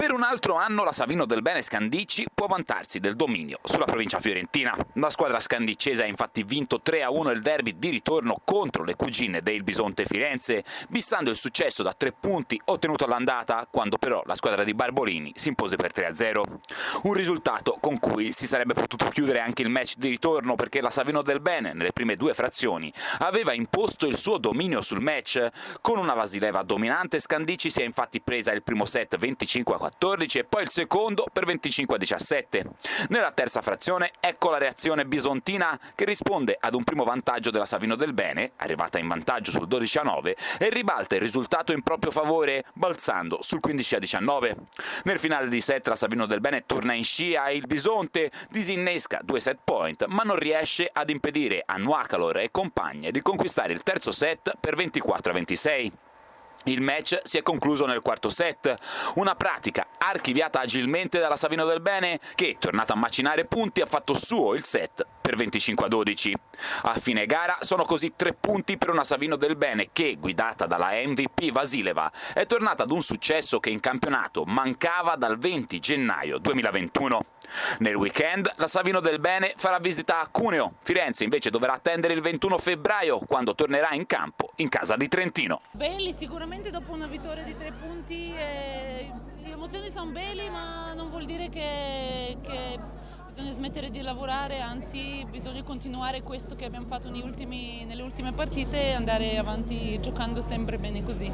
Per un altro anno la Savino del Bene Scandicci può vantarsi del dominio sulla provincia fiorentina. La squadra scandicese ha infatti vinto 3-1 il derby di ritorno contro le cugine del Bisonte Firenze, bissando il successo da 3 punti ottenuto all'andata, quando però la squadra di Barbolini si impose per 3-0. Un risultato con cui si sarebbe potuto chiudere anche il match di ritorno, perché la Savino del Bene nelle prime 2 frazioni aveva imposto il suo dominio sul match. Con una Vasileva dominante, Scandicci si è infatti presa il primo set 25-14 e poi il secondo per 25-17. Nella terza frazione ecco la reazione bisontina, che risponde ad un primo vantaggio della Savino del Bene, arrivata in vantaggio sul 12-9, e ribalta il risultato in proprio favore, balzando sul 15-19. Nel finale di set la Savino del Bene torna in scia e il Bisonte disinnesca 2 set point, ma non riesce ad impedire a Nuacalor e compagne di conquistare il terzo set per 24-26. Il match si è concluso nel quarto set, una pratica archiviata agilmente dalla Savino del Bene che, tornata a macinare punti, ha fatto suo il set per 25-12. A fine gara sono così 3 punti per una Savino del Bene che, guidata dalla MVP Vasileva, è tornata ad un successo che in campionato mancava dal 20 gennaio 2021. Nel weekend la Savino del Bene farà visita a Cuneo. Firenze invece dovrà attendere il 21 febbraio, quando tornerà in campo in casa di Trentino. Belli, sicuramente dopo una vittoria di 3 punti le emozioni sono belli, ma non vuol dire che bisogna smettere di lavorare, anzi bisogna continuare questo che abbiamo fatto nelle ultime partite e andare avanti giocando sempre bene così.